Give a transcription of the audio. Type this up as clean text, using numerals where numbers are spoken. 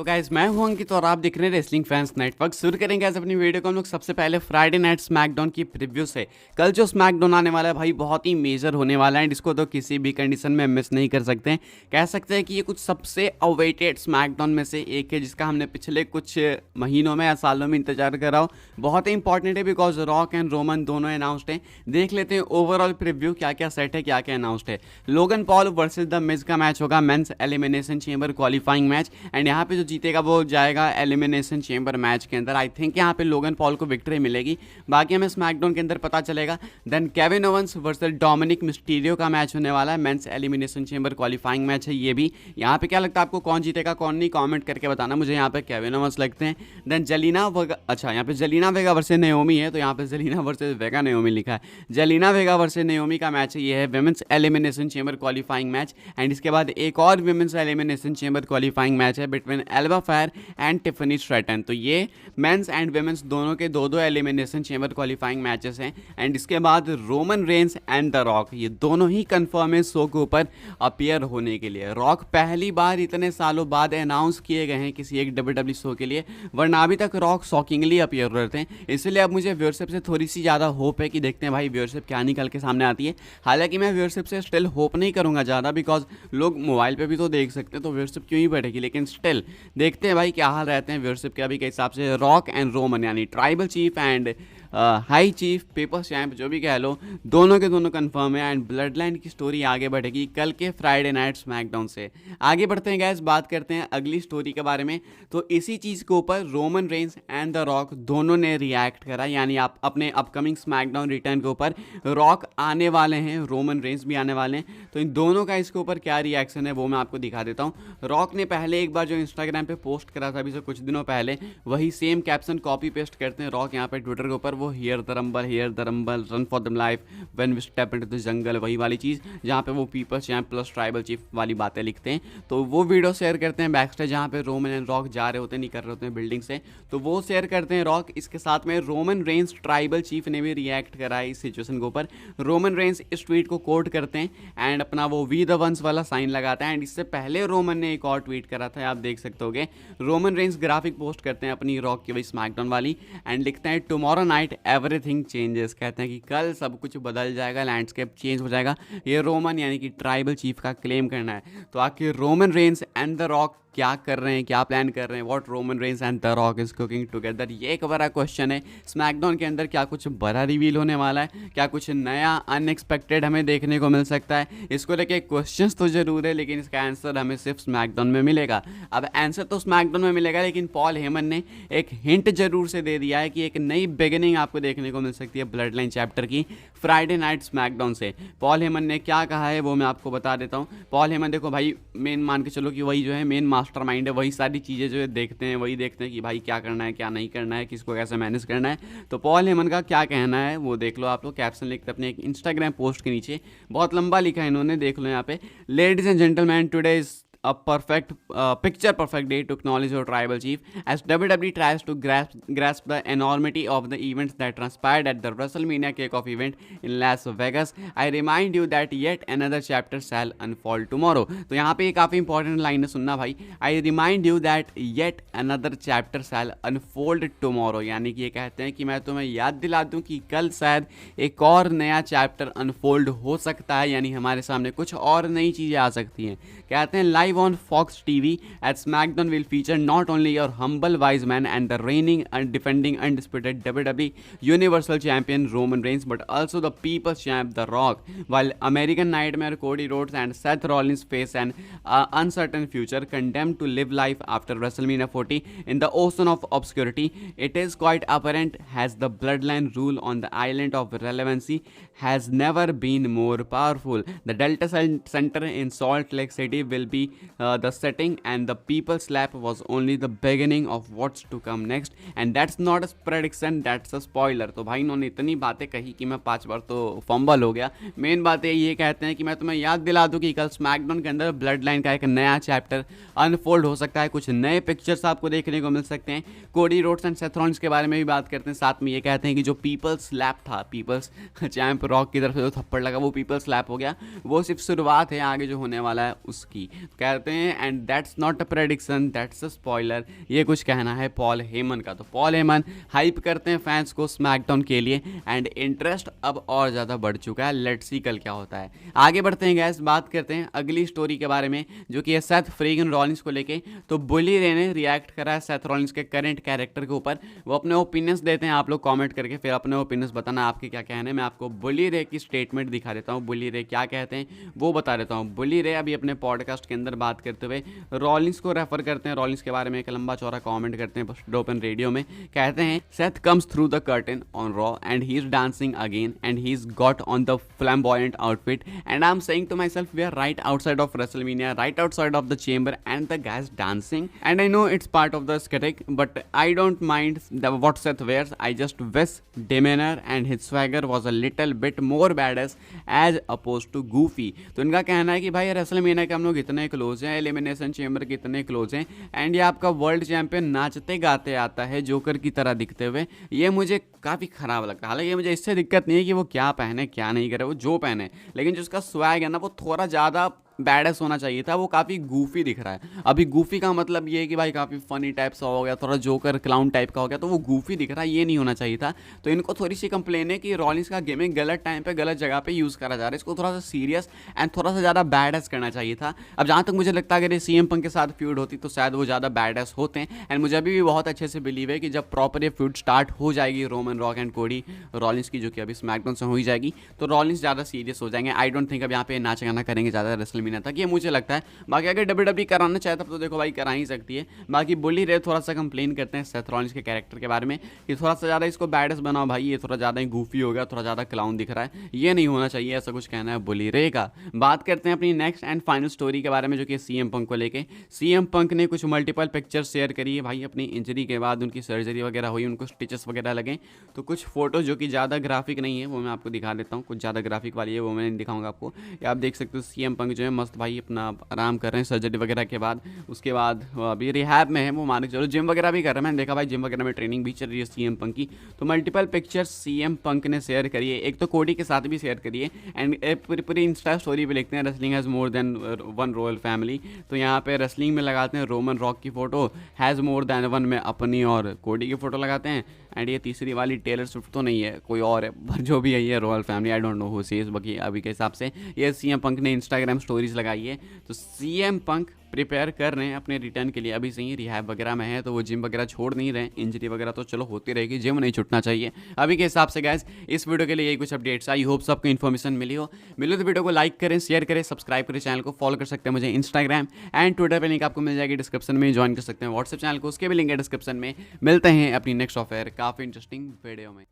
तो गाइस मैं हूं अंकित और आप देख रहे हैं रेसलिंग फैंस नेटवर्क। शुरू करेंगे आज अपनी वीडियो को हम लोग सबसे पहले फ्राइडे नाइट स्मैकडाउन की प्रीव्यू से। कल जो स्मैकडाउन आने वाला है भाई बहुत ही मेजर होने वाला है, इसको तो किसी भी कंडीशन में मिस नहीं कर सकते हैं। कह सकते हैं कि ये कुछ सबसे अवेटेड स्मैकडाउन में से एक है जिसका हमने पिछले कुछ महीनों में या सालों में इंतजार कर रहा हो। बहुत ही इंपॉर्टेंट है बिकॉज रॉक एंड रोमन दोनों अनाउंसड हैं। देख लेते हैं ओवरऑल प्रीव्यू क्या क्या सेट है, क्या क्या अनाउंसड है। Logan Paul versus the Miz का मैच होगा, men's elimination chamber qualifying match, and यहाँ पे जो जीतेगा वो जाएगा एलिमिनेशन चेंबर मैच के अंदर। आई थिंक यहाँ पे लोगन पॉल को विक्ट्री मिलेगी, बाकी हमें स्मैकडाउन के अंदर पता चलेगा। Then Kevin Owens versus Dominic Mysterio का मैच होने वाला है, men's elimination chamber qualifying match है ये भी। यहाँ पे क्या लगता है आपको, कौन जीतेगा कौन नहीं, कमेंट करके बताना। मुझे यहाँ पे केविन ओवेंस लगते हैं। देन जलीना वेगा, अच्छा यहाँ पे जलीना वेगा वर्सेस नेओमी है, तो यहाँ पे जलीना वर्सेस वेगा नेओमी लिखा है। जलीना वेगा वर्सेस नेओमी का मैच है, ये है women's elimination chamber qualifying match. And इसके बाद एक और women's elimination chamber qualifying match है between Alba Fyre and Tiffany Stratton. तो ये मेंस एंड विमेंस दोनों के दो एलिमिनेशन चेंबर क्वालिफाइंग मैचेस हैं। एंड इसके बाद Roman Reigns and the Rock, ये दोनों ही कंफर्म है शो के ऊपर अपीयर होने के लिए। रॉक पहली बार इतने सालों बाद अनाउंस किए गए हैं किसी एक WWE शो के लिए, वरना अभी तक रॉक शॉकिंगली अपीयर हो रहे थे। इसलिए अब मुझे व्यूअरशिप से थोड़ी सी ज़्यादा होप है कि देखते हैं भाई व्यूअरशिप क्या निकल के सामने आती है। हालांकि मैं व्यूअरशिप से स्टिल होप नहीं करूँगा ज़्यादा, बिकॉज लोग मोबाइल पर भी तो देख सकते हैं, तो व्यूअरशिप क्यों ही बढ़ेगी। लेकिन स्टिल देखते हैं भाई क्या हाल रहते हैं व्यूअरशिप के अभी के हिसाब से। रॉक एंड रोमन यानी tribal cheap and high chief paper champ जो भी कह लो, दोनों के दोनों कंफर्म है। एंड ब्लड लाइन की स्टोरी आगे बढ़ेगी कल के फ्राइडे नाइट स्मैकडाउन से। आगे बढ़ते हैं गैस, बात करते हैं अगली स्टोरी के बारे में। तो इसी चीज़ के ऊपर Roman Reigns and the rock दोनों ने रिएक्ट करा, यानी आप अपने अपकमिंग स्मैकडाउन रिटर्न के ऊपर रॉक आने वाले हैं, रोमन रेंस भी आने वाले हैं। तो इन दोनों का इसके ऊपर क्या रिएक्शन है वो मैं आपको दिखा देता हूँ। रॉक ने पहले एक बार जो इंस्टाग्राम पे पोस्ट करा था अभी से कुछ दिनों पहले, वही सेम कैप्शन कॉपी पेस्ट करते हैं रॉक यहाँ पे ट्विटर के ऊपर। वो here the rumble run for the life when we step into the jungle, वही वाली चीज़ जहाँ पे वो peoples champ plus tribal chief वाली बातें लिखते हैं। तो वो वीडियो शेयर करते हैं बैक स्टेज, जहाँ पे रोमन एंड रॉक जा रहे होते हैं, निकल रहे होते हैं बिल्डिंग से, तो वो शेयर करते हैं रॉक। इसके साथ में रोमन रेंस ट्राइबल चीफ ने भी रिएक्ट करा है इस सिचुएशन के ऊपर। रोमन रेंस इस ट्वीट को कोट करते हैं एंड अपना वो वी द वंस वाला साइन लगाता है। एंड इससे पहले रोमन ने एक और ट्वीट करा था, आप देख सकते होगे। रोमन रेंस ग्राफिक पोस्ट करते हैं अपनी रॉक की वही स्मैकडाउन वाली, एंड लिखते हैं टुमारो नाइट एवरीथिंग चेंजेस, कहते हैं कि कल सब कुछ बदल जाएगा, लैंडस्केप चेंज हो जाएगा। ये रोमन यानी कि ट्राइबल चीफ का क्लेम करना है। तो आखिर Roman Reigns and the rock क्या कर रहे हैं, क्या प्लान कर रहे हैं, what Roman Reigns and the rock is cooking together, ये एक बड़ा क्वेश्चन है। स्मैकडाउन के अंदर क्या कुछ बड़ा रिवील होने वाला है, क्या कुछ नया अनएक्सपेक्टेड हमें देखने को मिल सकता है, इसको लेके क्वेश्चंस तो जरूर है, लेकिन इसका आंसर हमें सिर्फ स्मैकडाउन में मिलेगा। अब आंसर तो स्मैकडाउन में मिलेगा, लेकिन पॉल हेमन ने एक हिंट जरूर से दे दिया है कि एक नई बिगिनिंग आपको देखने को मिल सकती है ब्लड लाइन चैप्टर की फ्राइडे नाइट स्मैकडाउन से। पॉल हेमन ने क्या कहा है वो मैं आपको बता देता हूँ। पॉल हेमन देखो भाई, मेन मान के चलो कि वही जो है मेन मास्टरमाइंड है, वही सारी चीज़ें जो है देखते हैं, वही देखते हैं कि भाई क्या करना है क्या नहीं करना है, किसको कैसे मैनेज करना है। तो पॉल हेमन का क्या कहना है वो देख लो आप लोग, कैप्शन लिखते अपने एक इंस्टाग्राम पोस्ट के नीचे, बहुत लंबा लिखा है इन्होंने, देख लो यहाँ पे। Ladies and gentleman, today is a picture perfect day to acknowledge your tribal chief as WWE tries to grasp the enormity of the events that transpired at the WrestleMania kickoff event in Las Vegas. I remind you that yet another chapter shall unfold tomorrow. तो यहाँ पे काफ़ी important line है, सुनना भाई। I remind you that yet another chapter shall unfold tomorrow, यानी कि ये कहते हैं कि मैं तुम्हें याद दिला दूँ कि कल शायद एक और नया चैप्टर अनफोल्ड हो सकता है, यानी हमारे सामने कुछ और नई चीज़ें आ सकती हैं। कहते हैं live on Fox TV at SmackDown will feature not only your humble wise man and the reigning and defending undisputed WWE Universal Champion Roman Reigns, but also the People's Champ The Rock, while American Nightmare Cody Rhodes and Seth Rollins face an uncertain future, condemned to live life after WrestleMania 40 in the ocean of obscurity. It is quite apparent as the bloodline rule on the island of relevancy has never been more powerful. The Delta Center in Salt Lake City will be the setting, and the People's Slap was only the beginning of what's to come next, and that's not a prediction, that's a spoiler. तो भाई इन्होंने इतनी बातें कही कि मैं 5 बार तो fumble हो गया। मेन बात ये कहते हैं कि मैं तुम्हें याद दिला दूं कि कल स्मैकडाउन के अंदर ब्लड लाइन का एक नया चैप्टर अनफोल्ड हो सकता है, कुछ नए पिक्चर्स आपको देखने को मिल सकते हैं। Cody Rhodes and Seth Rollins के बारे में भी बात करते हैं, साथ में ये कहते हैं कि जो पीपल्स स्लैप था, पीपल्स चैंप रॉक की तरफ से जो थप्पड़ लगा वो पीपल्स स्लैप हो गया, वो सिर्फ शुरुआत है आगे जो होने वाला है उसकी। कहते हैं and that's not a prediction, that's a spoiler, ये कुछ कहना है पॉल हेमन का। तो पॉल हेमन हाइप करते हैं फैंस को स्मैकडाउन के लिए एंड इंटरेस्ट अब और ज़्यादा बढ़ चुका है। लेट्स सी कल क्या होता है। आगे बढ़ते हैं गैस, बात करते हैं अगली स्टोरी के बारे में जो कि है सेथ फ्रीगन रॉलिंस को लेके। तो बुली रे ने रिएक्ट करा है सेथ रॉलिंस के करंट कैरेक्टर के ऊपर। वो अपने ओपिनियंस देते हैं, आप लोग कमेंट करके फिर अपने ओपिनियंस बताना आपके क्या कहने। मैं आपको बुली रे की स्टेटमेंट दिखा देता हूँ, बुली रे क्या कहते हैं वो बता देता हूँ। बुली रे अभी अपने पॉडकास्ट के अंदर बात करते हुए रॉलिंस को रेफर करते हैं, रॉलिंस के बारे में एक लंबा चौड़ा कमेंट करते हैं ओपन रेडियो में। कहते हैं Seth comes through the curtain on Raw and he is dancing again and he is got on the flamboyant outfit and I am saying to my self we are right outside of WrestleMania, right outside of the chamber and the guys dancing and I know it's part of the aesthetic but I don't mind what Seth wears. I just wish demeanor and his swagger was a little bit more badass as opposed to goofy. तो इनका कहना है कि भाई WrestleMania के हम लोग इतने क्लोज हैं, एलिमिनेशन चेंबर के इतने क्लोज हैं एंड ये आपका वर्ल्ड चैंपियन नाचते गाते आता है जोकर की तरह दिखते हुए, ये मुझे काफ़ी ख़राब लगता है। हालांकि मुझे इससे दिक्कत नहीं है कि वो क्या पहने क्या नहीं करे, वो जो पहने, लेकिन जो उसका स्वैग है ना वो थोड़ा ज़्यादा बैडस होना चाहिए था। वो काफ़ी गूफी दिख रहा है। अभी गूफी का मतलब ये है कि भाई काफ़ी फनी टाइप सा हो गया, थोड़ा जोकर क्लाउन टाइप का हो गया, तो वो गूफी दिख रहा है, ये नहीं होना चाहिए था। तो इनको थोड़ी सी कंप्लेन है कि रॉलिंस का गेमिंग गलत टाइम पे गलत जगह पे यूज़ करा जा रहा है। इसको थोड़ा सा सीरियस एंड थोड़ा सा ज़्यादा बैडस करना चाहिए था। अब जहाँ तक मुझे लगता है अगर ये CM पंक के साथ फ्यूड होती तो शायद वो ज़्यादा बैडस होते हैं। एंड मुझे अभी भी बहुत अच्छे से बिलीव है कि जब प्रॉपर ये फ्यूड स्टार्ट हो जाएगी Roman rock and Cody Rollins की, जो कि अभी स्मैकडाउन से हो ही जाएगी, तो रॉलिंस ज़्यादा सीरियस हो जाएंगे। आई डोंट थिंक अब यहाँ पे नाच गाना करेंगे ज़्यादा रेसलमेनिया तक, ये मुझे लगता है। बाकी अगर WWE कराना चाहे तब तो देखो भाई करा ही सकती है। बाकी बुली रे थोड़ा सा कंप्लेन करते हैं सेथ रॉलिंस के कैरेक्टर के बारे में कि थोड़ा सा ज़्यादा इसको बैडस बनाओ भाई, ये थोड़ा ज़्यादा ही गूफी हो गया, थोड़ा ज़्यादा क्लाउन दिख रहा है, ये नहीं होना चाहिए, ऐसा कुछ कहना है बुली रे का। बात करते हैं अपनी नेक्स्ट एंड फाइनल स्टोरी के बारे में जो कि CM पंक को लेके। CM पंक ने कुछ मल्टीपल पिक्चर्स शेयर करी है भाई अपनी इंजरी के बाद, उनकी सर्जरी वगैरह हुई, उनको स्टिचेस वगैरह लगे, तो कुछ फोटो जो कि ज़्यादा ग्राफिक नहीं है वो मैं आपको दिखा देता हूँ, कुछ ज़्यादा ग्राफिक वाली है वो मैं दिखाऊंगा आपको। आप देख सकते हो CM पंक जो है मस्त भाई अपना आराम कर रहे हैं सर्जरी वगैरह के बाद। उसके बाद अभी रिहैब में है वो, मान के चलो जिम वगैरह भी कर रहे हैं, मैंने देखा भाई जिम वगैरह में ट्रेनिंग भी चल रही है CM पंक की। तो मल्टीपल पिक्चर्स CM पंक ने शेयर करी है, एक तो कोडी के साथ भी शेयर करी है एंड पूरी इंस्टा स्टोरी पे लिखते हैं wrestling has more than one royal family. तो यहाँ पे रेसलिंग में लगाते हैं रोमन रॉक की photo, has more than one में अपनी और कोडी की फ़ोटो लगाते हैं एंड ये तीसरी वाली टेलर स्विफ्ट तो नहीं है, कोई और है, पर जो भी है ये royal family, I don't know who she is. बाकी अभी के हिसाब से ये CM पंक ने इंस्टाग्राम स्टोरीज लगाई है। तो CM पंक प्रिपेयर कर रहे हैं अपने रिटर्न के लिए, अभी से ही रिहैब वगैरह में है, तो वो जिम वगैरह छोड़ नहीं रहे। इंजरी वगैरह तो चलो होती रहेगी, जिम नहीं छूटना चाहिए अभी के हिसाब से। गाइस इस वीडियो के लिए यही कुछ अपडेट्स, आई होप सबको इन्फॉर्मेशन मिली हो तो वीडियो को लाइक करें, शेयर करें, सब्सक्राइब करें, चैनल को फॉलो कर सकते हैं मुझे इंस्टाग्राम एंड ट्विटर पर, लिंक आपको मिल जाएगी डिस्क्रिप्शन में, ज्वाइन कर सकते हैं व्हाट्सएप चैनल को, उसके भी लिंक है डिस्क्रिप्शन में। मिलते हैं अपनी नेक्स्ट ऑफर काफ़ी इंटरेस्टिंग वीडियो में।